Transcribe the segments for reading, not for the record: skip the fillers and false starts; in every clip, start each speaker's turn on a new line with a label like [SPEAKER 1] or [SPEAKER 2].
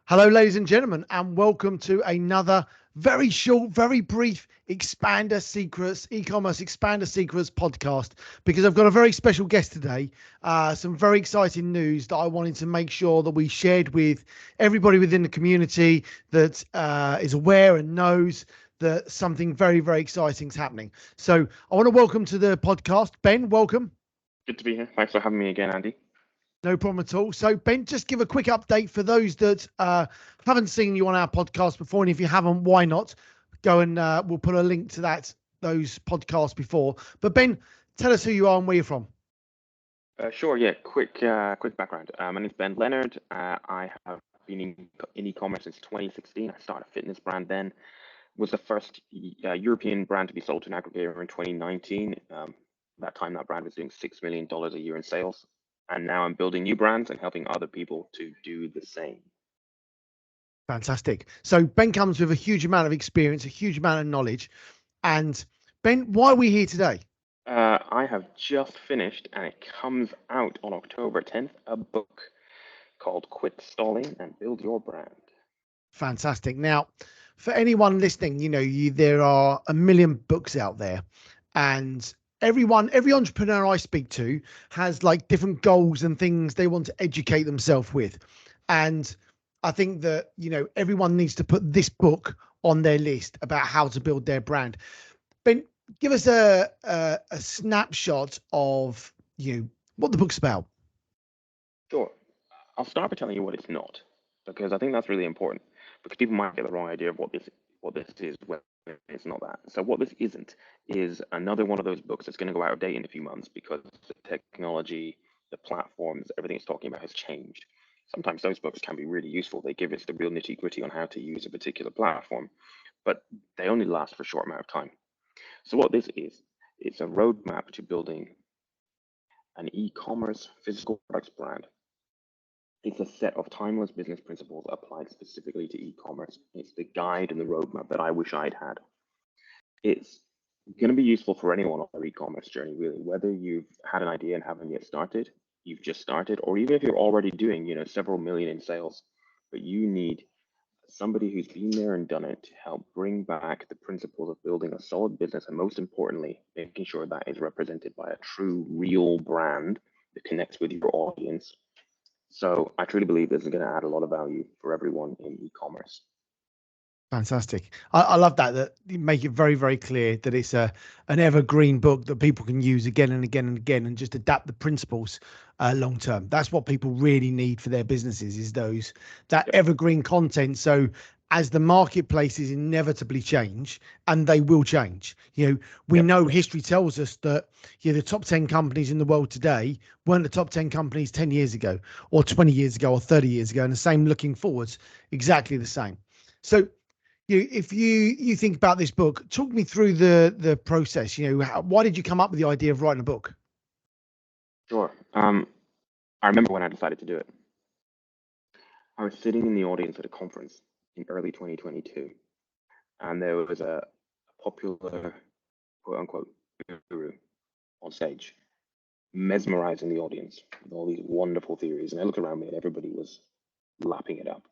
[SPEAKER 1] Hello, ladies and gentlemen, and welcome to another very short, very brief Expander Secrets, e-commerce Expander Secrets podcast, because I've got a very special guest today, some very exciting news that I wanted to make sure that we shared with everybody within the community that is aware and knows that something very, very exciting is happening. So I want to welcome to the podcast, Ben, welcome.
[SPEAKER 2] Good to be here. Thanks for having me again, Andy.
[SPEAKER 1] No problem at all. So, Ben, just give a quick update for those that haven't seen you on our podcast before. And if you haven't, why not? Go and we'll put a link to those podcasts before. But, Ben, tell us who you are and where you're from.
[SPEAKER 2] Sure, yeah. Quick background. My name's Ben Leonard. I have been in e-commerce since 2016. I started a fitness brand then. Was the first European brand to be sold to an aggregator in 2019. That time, that brand was doing $6 million a year in sales. And now I'm building new brands and helping other people to do the same.
[SPEAKER 1] Fantastic. So Ben comes with a huge amount of experience, a huge amount of knowledge. And Ben, why are we here today?
[SPEAKER 2] I have just finished, and it comes out on October 10th, a book called Quit Stalling and Build Your Brand.
[SPEAKER 1] Fantastic. Now, for anyone listening, there are a million books out there, and every entrepreneur I speak to has like different goals and things they want to educate themselves with. And I think that, everyone needs to put this book on their list about how to build their brand. Ben, give us a snapshot of what the book's about.
[SPEAKER 2] Sure. I'll start by telling you what it's not, because I think that's really important, because people might get the wrong idea of what this is when it's not that. So what this isn't is another one of those books that's going to go out of date in a few months because the technology, the platforms, everything it's talking about has changed. Sometimes those books can be really useful. They give us the real nitty gritty on how to use a particular platform, but they only last for a short amount of time. So what this is, it's a roadmap to building an e-commerce physical products brand. It's a set of timeless business principles applied specifically to e-commerce. It's the guide and the roadmap that I wish I'd had. It's going to be useful for anyone on their e-commerce journey, really, whether you've had an idea and haven't yet started, you've just started, or even if you're already doing, several million in sales, but you need somebody who's been there and done it to help bring back the principles of building a solid business, and most importantly, making sure that is represented by a true, real brand that connects with your audience. So I truly believe this is going to add a lot of value for everyone in e-commerce.
[SPEAKER 1] Fantastic. I love that you make it very, very clear that it's an evergreen book that people can use again and again and again and just adapt the principles long term. That's what people really need for their businesses, is that evergreen content. So as the marketplaces inevitably change, and they will change, we know history tells us that the top 10 companies in the world today weren't the top 10 companies 10 years ago or 20 years ago or 30 years ago, and the same looking forwards, exactly the same. So if you think about this book, talk me through the process. Why did you come up with the idea of writing a book?
[SPEAKER 2] Sure. I remember when I decided to do it. I was sitting in the audience at a conference in early 2022, and there was a popular quote unquote guru on stage, mesmerizing the audience with all these wonderful theories. And I looked around me and everybody was lapping it up.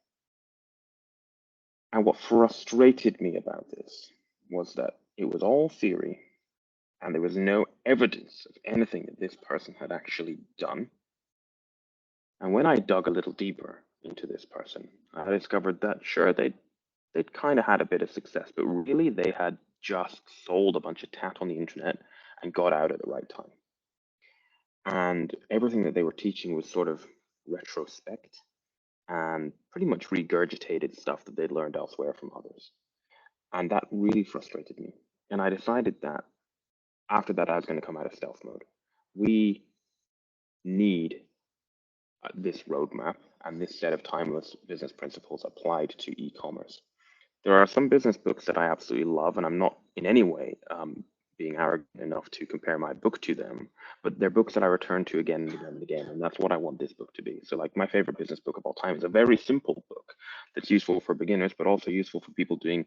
[SPEAKER 2] And what frustrated me about this was that it was all theory and there was no evidence of anything that this person had actually done. And when I dug a little deeper into this person, I discovered that sure, they'd kind of had a bit of success, but really they had just sold a bunch of tat on the internet and got out at the right time. And everything that they were teaching was sort of retrospect and pretty much regurgitated stuff that they'd learned elsewhere from others. And that really frustrated me. And I decided that after that, I was going to come out of stealth mode. We need this roadmap and this set of timeless business principles applied to e-commerce. There are some business books that I absolutely love, and I'm not in any way being arrogant enough to compare my book to them, but they're books that I return to again and again and again, and that's what I want this book to be. So like my favorite business book of all time is a very simple book that's useful for beginners, but also useful for people doing,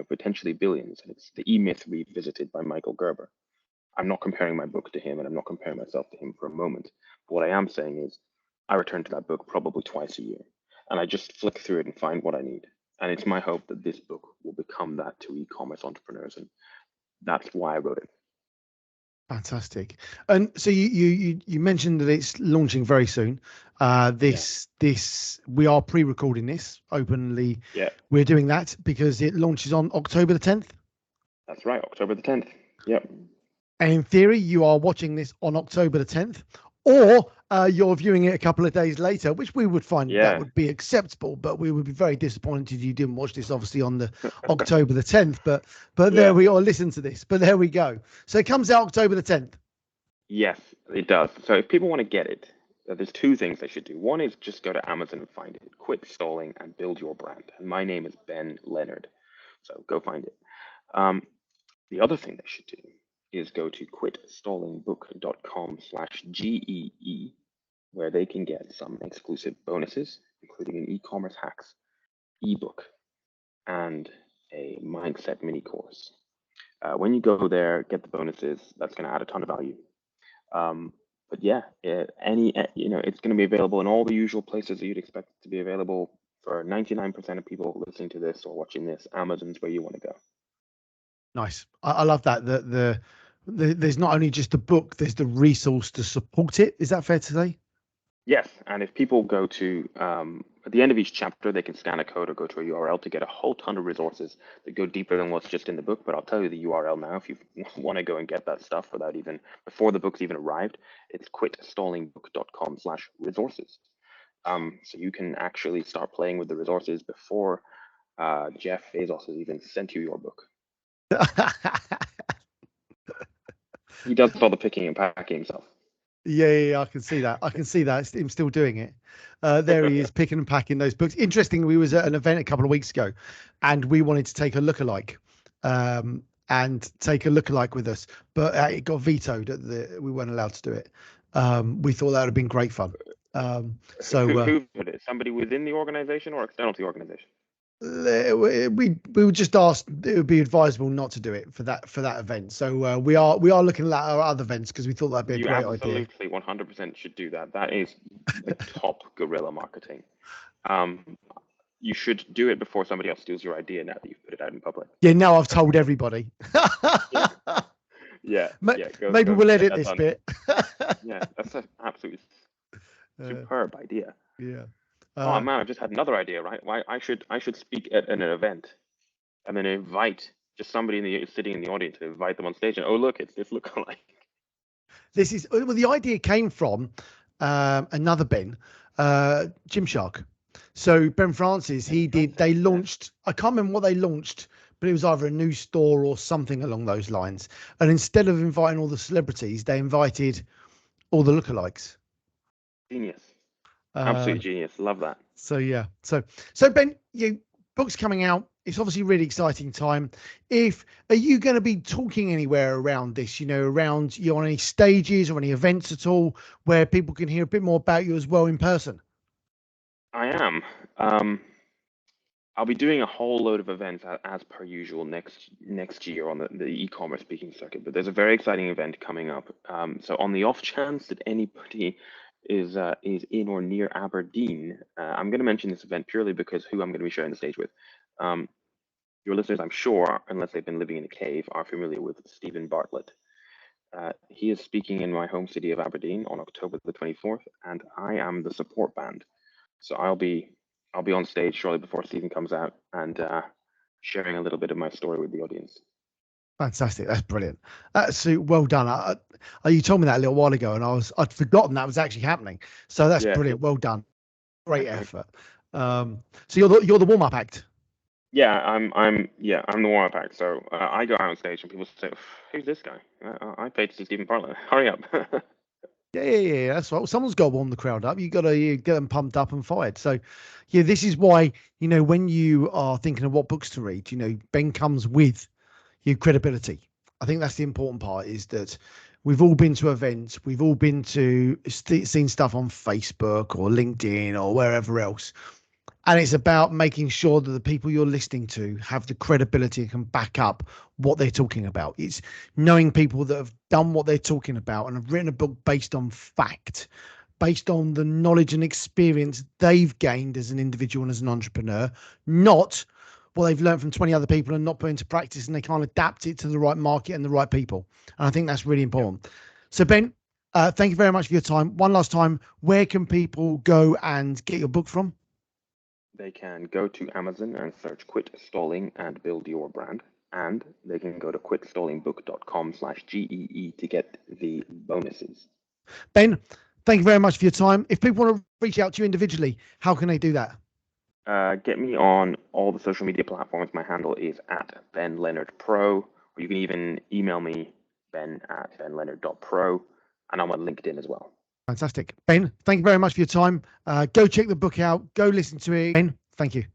[SPEAKER 2] potentially billions. And it's The E-Myth Revisited by Michael Gerber. I'm not comparing my book to him, and I'm not comparing myself to him for a moment. But what I am saying is I return to that book probably twice a year. and I just flick through it and find what I need. And it's my hope that this book will become that to e-commerce entrepreneurs, and that's why I wrote it.
[SPEAKER 1] Fantastic. And so you mentioned that it's launching very soon. This we are pre-recording this openly.
[SPEAKER 2] Yeah,
[SPEAKER 1] We're doing that because it launches on October the 10th.
[SPEAKER 2] that's right, October the 10th. Yep.
[SPEAKER 1] And in theory, you are watching this on October the 10th, or you're viewing it a couple of days later, which we would find that would be acceptable. But we would be very disappointed if you didn't watch this, obviously, on the October the 10th. But there we are. Listen to this. But there we go. So it comes out October the 10th.
[SPEAKER 2] Yes, it does. So if people want to get it, there's two things they should do. One is just go to Amazon and find it. Quit stalling and build your brand. And my name is Ben Leonard. So go find it. The other thing they should do is go to quitstallingbook.com/GEE, where they can get some exclusive bonuses, including an e-commerce hacks ebook and a mindset mini course. When you go there, get the bonuses. That's going to add a ton of value. But yeah, it's going to be available in all the usual places that you'd expect it to be available. For 99% of people listening to this or watching this, Amazon's where you want to go.
[SPEAKER 1] Nice. I love that. There's not only just the book, there's the resource to support it. Is that fair to say?
[SPEAKER 2] Yes. And if people go to, at the end of each chapter, they can scan a code or go to a URL to get a whole ton of resources that go deeper than what's just in the book. But I'll tell you the URL now if you want to go and get that stuff before the book's even arrived. It's quitstallingbook.com/resources. So you can actually start playing with the resources before Jeff Bezos has even sent you your book. He does all the picking and packing himself.
[SPEAKER 1] Yeah, I can see that. It's him still doing it. There he is, picking and packing those books. Interesting. We was at an event a couple of weeks ago, and we wanted to take a lookalike, with us, but it got vetoed. We weren't allowed to do it. We thought that would have been great fun.
[SPEAKER 2] Who did it? Somebody within the organization or external to the organization?
[SPEAKER 1] We were just asked it would be advisable not to do it for that event. So we are looking at our other events because we thought that'd be a great idea.
[SPEAKER 2] You absolutely 100% should do that. That is the top guerrilla marketing. You should do it before somebody else steals your idea. Now that you've put it out in public.
[SPEAKER 1] Yeah, now I've told everybody.
[SPEAKER 2] Yeah.
[SPEAKER 1] Maybe we'll edit this bit.
[SPEAKER 2] Yeah, that's an absolutely superb idea.
[SPEAKER 1] Yeah.
[SPEAKER 2] Oh man, I've just had another idea. Right? Why I should speak at an event, and then invite just somebody sitting in the audience and invite them on stage. And look, it's this lookalike.
[SPEAKER 1] The idea came from another Ben, Gymshark. So Ben Francis, they launched. I can't remember what they launched, but it was either a new store or something along those lines. And instead of inviting all the celebrities, they invited all the lookalikes.
[SPEAKER 2] Genius. Absolute genius. Love that.
[SPEAKER 1] So yeah. So Ben, book's coming out. It's obviously a really exciting time. Are you going to be talking anywhere around this? Around you on any stages or any events at all where people can hear a bit more about you as well in person?
[SPEAKER 2] I am. I'll be doing a whole load of events as per usual next year on the e-commerce speaking circuit. But there's a very exciting event coming up. So on the off chance that anybody is in or near Aberdeen, I'm going to mention this event purely because who I'm going to be sharing the stage with. Your listeners, I'm sure, unless they've been living in a cave, are familiar with Stephen Bartlett. He is speaking in my home city of Aberdeen on October the 24th, and I am the support band. So I'll be on stage shortly before Stephen comes out and sharing a little bit of my story with the audience.
[SPEAKER 1] Fantastic. That's brilliant. So well done. You told me that a little while ago and I'd forgotten that was actually happening. So that's brilliant. Well done. Great effort. So you're the warm-up act.
[SPEAKER 2] Yeah, I'm the warm-up act. So I go out on stage and people say, "Who's this guy? I paid to see Stephen Bartlett. Hurry up."
[SPEAKER 1] Yeah. That's right. Well, someone's got to warm the crowd up. You got to get them pumped up and fired. So, yeah, this is why when you are thinking of what books to read, Ben comes with your credibility. I think that's the important part, is that we've all been to events, we've all been to seen stuff on Facebook or LinkedIn or wherever else, and it's about making sure that the people you're listening to have the credibility and can back up what they're talking about. It's knowing people that have done what they're talking about and have written a book based on fact, based on the knowledge and experience they've gained as an individual and as an entrepreneur, not what they've learned from 20 other people and not put into practice, and they can't adapt it to the right market and the right people. And I think that's really important. So Ben, thank you very much for your time. One last time, where can people go and get your book from?
[SPEAKER 2] They can go to Amazon and search Quit Stalling and Build Your Brand. And they can go to quitstallingbook.com/GEE to get the bonuses.
[SPEAKER 1] Ben, thank you very much for your time. If people want to reach out to you individually, how can they do that?
[SPEAKER 2] Get me on all the social media platforms. My handle is @BenLeonardPro, or you can even email me, ben@benleonard.pro, and I'm on LinkedIn as well.
[SPEAKER 1] Fantastic. Ben, thank you very much for your time. Go check the book out. Go listen to it. Ben, thank you.